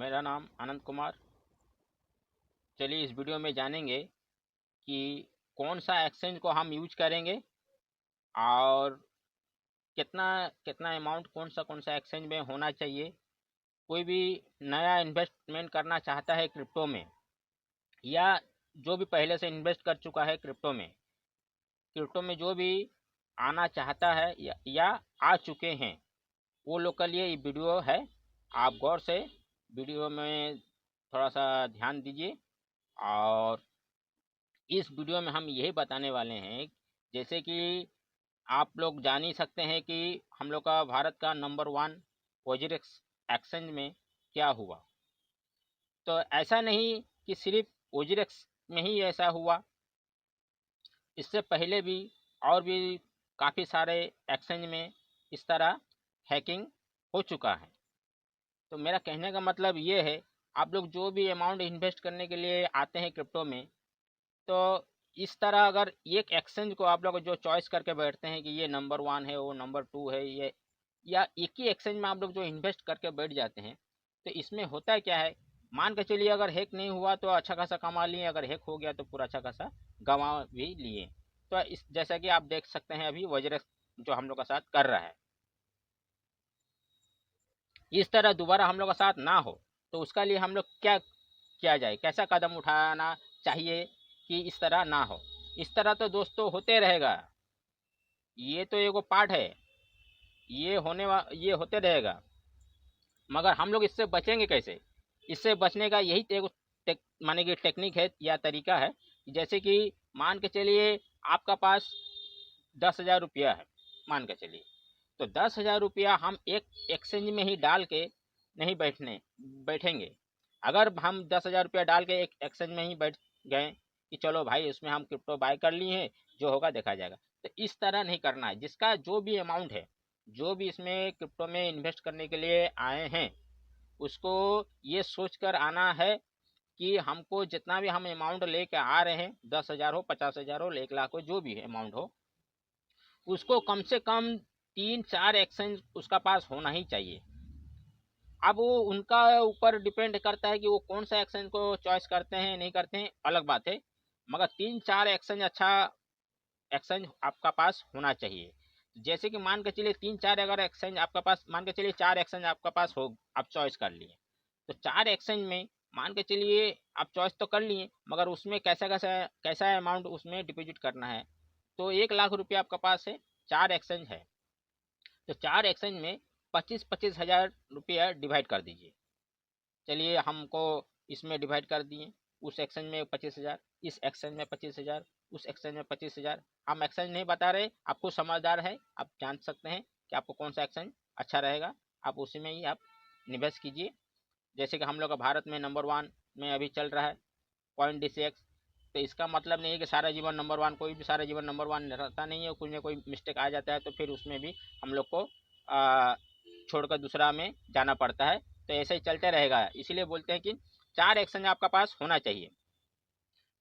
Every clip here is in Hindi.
मेरा नाम आनंद कुमार। चलिए इस वीडियो में जानेंगे कि कौन सा एक्सचेंज को हम यूज करेंगे और कितना कितना अमाउंट कौन सा एक्सचेंज में होना चाहिए। कोई भी नया इन्वेस्टमेंट करना चाहता है क्रिप्टो में, या जो भी पहले से इन्वेस्ट कर चुका है क्रिप्टो में जो भी आना चाहता है या आ चुके हैं, वो लोग के लिए ये वीडियो है। आप गौर से वीडियो में थोड़ा सा ध्यान दीजिए। और इस वीडियो में हम यही बताने वाले हैं, जैसे कि आप लोग जान ही सकते हैं कि हम लोग का भारत का नंबर 1 ओजीएक्स एक्सचेंज में क्या हुआ। तो ऐसा नहीं कि सिर्फ ओजीएक्स में ही ऐसा हुआ, इससे पहले भी और भी काफ़ी सारे एक्सचेंज में इस तरह हैकिंग हो चुका है। तो मेरा कहने का मतलब ये है, आप लोग जो भी अमाउंट इन्वेस्ट करने के लिए आते हैं क्रिप्टो में, तो इस तरह अगर एक एक्सचेंज को आप लोग जो चॉइस करके बैठते हैं कि ये नंबर 1 है, वो नंबर 2 है, ये या एक ही एक्सचेंज में आप लोग जो इन्वेस्ट करके बैठ जाते हैं, तो इसमें होता क्या है, मान के चलिए अगर हैक नहीं हुआ तो अच्छा खासा कमा लिए, अगर हैक हो गया तो पूरा अच्छा खासा गंवा भी लिए। तो इस जैसा कि आप देख सकते हैं अभी वज्रेक्स जो हम लोग का साथ कर रहा है, इस तरह दोबारा हम लोग का साथ ना हो, तो उसका लिए हम लोग क्या किया जाए, कैसा कदम उठाना चाहिए कि इस तरह ना हो। इस तरह तो दोस्तों होते रहेगा, ये तो एगो पार्ट है, ये होते रहेगा। मगर हम लोग इससे बचेंगे कैसे? इससे बचने का यही एगो माने कि टेक्निक है या तरीका है। जैसे कि मान के चलिए आपका पास 10,000 रुपया है, मान के चलिए, तो 10,000 रुपया हम एक एक्सचेंज में ही डाल के नहीं बैठेंगे। अगर हम 10,000 रुपया डाल के एक एक्सचेंज में ही बैठ गए कि चलो भाई उसमें हम क्रिप्टो बाय कर लिए हैं, जो होगा देखा जाएगा, तो इस तरह नहीं करना है। जिसका जो भी अमाउंट है, जो भी इसमें क्रिप्टो में इन्वेस्ट करने के लिए आए हैं, उसको ये सोच कर आना है कि हमको जितना भी हम अमाउंट लेके आ रहे हैं, 10,000 हो, 50,000 हो, 1 लाख हो, जो भी अमाउंट हो, उसको कम से कम 3-4 एक्सचेंज उसका पास होना ही चाहिए। अब वो उनका ऊपर डिपेंड करता है कि वो कौन सा एक्सचेंज को चॉइस करते हैं नहीं करते हैं, अलग बात है। मगर 3-4 एक्सचेंज अच्छा एक्सचेंज आपका पास होना चाहिए। जैसे कि मान के चलिए 3-4 अगर एक्सचेंज आपका पास, मान के चलिए 4 एक्सचेंज आपका पास हो, आप चॉइस कर लिए, तो 4 एक्सचेंज में मान के चलिए आप चॉइस तो कर लिए, मगर उसमें कैसा कैसा कैसा अमाउंट उसमें डिपॉजिट करना है। तो 1 लाख रुपया आपका पास है, 4 एक्सचेंज है, तो 4 एक्सचेंज में 25-25 हज़ार रुपया डिवाइड कर दीजिए। चलिए हमको इसमें डिवाइड कर दिए, उस एक्सचेंज में 25,000, इस एक्सचेंज में 25,000, उस एक्सचेंज में 25,000। हम एक्सचेंज नहीं बता रहे, आपको समझदार है, आप जान सकते हैं कि आपको कौन सा एक्सचेंज अच्छा रहेगा, आप उसी में ही आप निवेश कीजिए। जैसे कि हम लोग का भारत में नंबर 1 में अभी चल रहा है पॉइंट DCX। तो इसका मतलब नहीं है कि सारा जीवन नंबर 1, कोई भी सारा जीवन नंबर 1 रहता नहीं है, कुछ ना कोई मिस्टेक आ जाता है, तो फिर उसमें भी हम लोग को छोड़कर दूसरा में जाना पड़ता है। तो ऐसे ही चलते रहेगा, इसीलिए बोलते हैं कि 4 एक्सचेंज आपका पास होना चाहिए।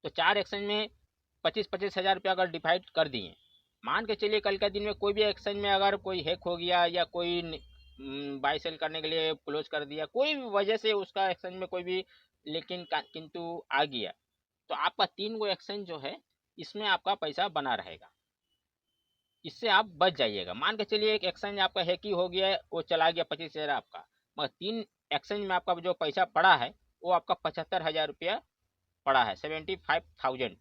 तो 4 एक्सचेंज में 25-25 हज़ार रुपया अगर डिवाइड कर दिए, मान के चलिए कल के दिन में कोई भी एक्सचेंज में अगर कोई हैक हो गया, या कोई बाई सेल करने के लिए क्लोज कर दिया, कोई भी वजह से उसका एक्सचेंज में कोई भी लेकिन किंतु आ गया, तो आपका 3 गो एक्सचेंज जो है, इसमें आपका पैसा बना रहेगा। इससे आप बच जाइएगा। मान के चलिए एक एक्सचेंज आपका हैक ही हो गया है, वो चला गया 25,000 आपका, मगर 3 एक्सचेंज में आपका जो पैसा पड़ा है, वो आपका 75,000 रुपया पड़ा है, 75,000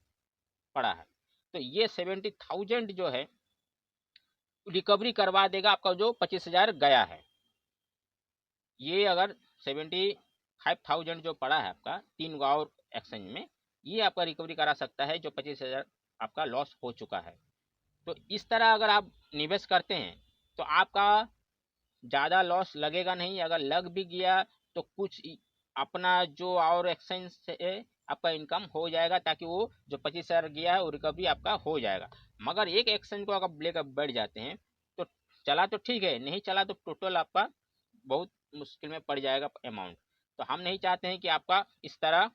पड़ा है। तो ये 70,000 जो है रिकवरी करवा देगा आपका जो 25,000 गया है। ये अगर 75,000 जो पड़ा है आपका 3 गो और एक्सचेंज में, ये आपका रिकवरी करा सकता है जो 25,000 आपका लॉस हो चुका है। तो इस तरह अगर आप निवेश करते हैं, तो आपका ज़्यादा लॉस लगेगा नहीं। अगर लग भी गया तो कुछ अपना जो और एक्सचेंज से आपका इनकम हो जाएगा, ताकि वो जो 25,000 गया है वो रिकवरी आपका हो जाएगा। मगर एक एक्सचेंज को अगर लेकर बैठ जाते हैं, तो चला तो ठीक है, नहीं चला तो टोटल आपका बहुत मुश्किल में पड़ जाएगा अमाउंट। तो हम नहीं चाहते हैं कि आपका इस तरह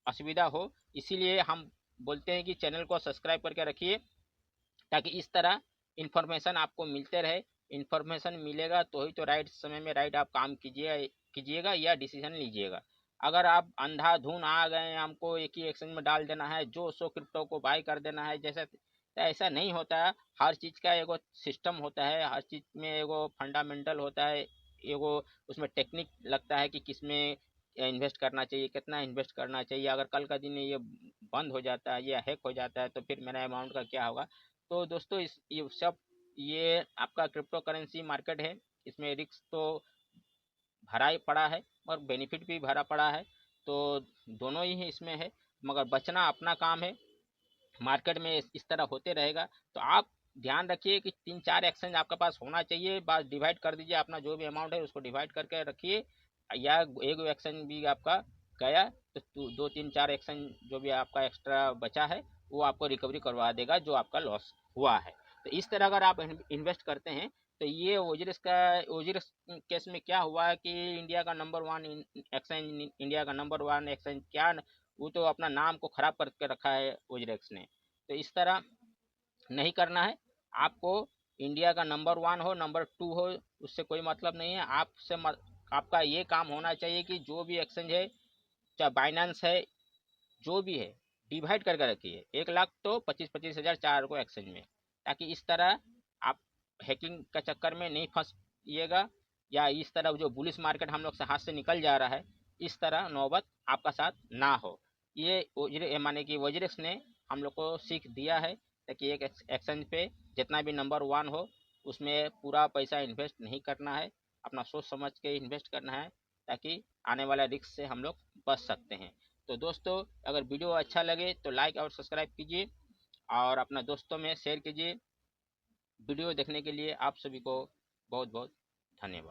असुविधा हो, इसीलिए हम बोलते हैं कि चैनल को सब्सक्राइब करके रखिए, ताकि इस तरह इन्फॉर्मेशन आपको मिलते रहे। इन्फॉर्मेशन मिलेगा तो ही तो राइट समय में राइट आप काम कीजिएगा या डिसीजन लीजिएगा। अगर आप अंधाधुन आ गए, हमको एक ही एक्सचेंज में डाल देना है, जो सो क्रिप्टो को बाय कर देना है, जैसा तो ऐसा नहीं होता है। हर चीज़ का एगो सिस्टम होता है, हर चीज़ में एगो फंडामेंटल होता है, एगो उसमें टेक्निक लगता है कि किस में इन्वेस्ट करना चाहिए, कितना इन्वेस्ट करना चाहिए। अगर कल का दिन ये बंद हो जाता है या हैक हो जाता है तो फिर मेरा अमाउंट का क्या होगा। तो दोस्तों ये सब, ये आपका क्रिप्टो करेंसी मार्केट है, इसमें रिस्क तो भरा ही पड़ा है और बेनिफिट भी भरा पड़ा है। तो दोनों ही इसमें है, मगर बचना अपना काम है। मार्केट में इस तरह होते रहेगा। तो आप ध्यान रखिए कि 3-4 एक्सचेंज आपके पास होना चाहिए। बस डिवाइड कर दीजिए, अपना जो भी अमाउंट है उसको डिवाइड करके रखिए। या एक एक्सचेंज भी आपका गया तो 2-3-4 एक्सचेंज जो भी आपका एक्स्ट्रा बचा है वो आपको रिकवरी करवा देगा जो आपका लॉस हुआ है। तो इस तरह अगर आप इन्वेस्ट करते हैं तो ये ओजिरिस केस में क्या हुआ है कि इंडिया का नंबर वन एक्सचेंज, इंडिया का नंबर वन एक्सचेंज क्या, वो तो अपना नाम को खराब करके रखा है ओजिरेक्स ने। तो इस तरह नहीं करना है आपको। इंडिया का नंबर वन हो, नंबर टू हो, उससे कोई मतलब नहीं है आपसे। आपका ये काम होना चाहिए कि जो भी एक्सचेंज है, चाहे बाइनेंस है, जो भी है, डिवाइड करके रखिए। 1 लाख तो 25-25 हज़ार चार को एक्सचेंज में, ताकि इस तरह आप हैकिंग का चक्कर में नहीं फंसिएगा। या इस तरह जो बुलिश मार्केट हम लोग से हाथ से निकल जा रहा है, इस तरह नौबत आपका साथ ना हो। ये माने कि वज्रेक्स ने हम लोग को सीख दिया है, ताकि एक एक्सचेंज पे जितना भी नंबर वन हो उसमें पूरा पैसा इन्वेस्ट नहीं करना है, अपना सोच समझ के इन्वेस्ट करना है, ताकि आने वाला रिस्क से हम लोग बच सकते हैं। तो दोस्तों, अगर वीडियो अच्छा लगे तो लाइक और सब्सक्राइब कीजिए और अपना दोस्तों में शेयर कीजिए। वीडियो देखने के लिए आप सभी को बहुत बहुत धन्यवाद।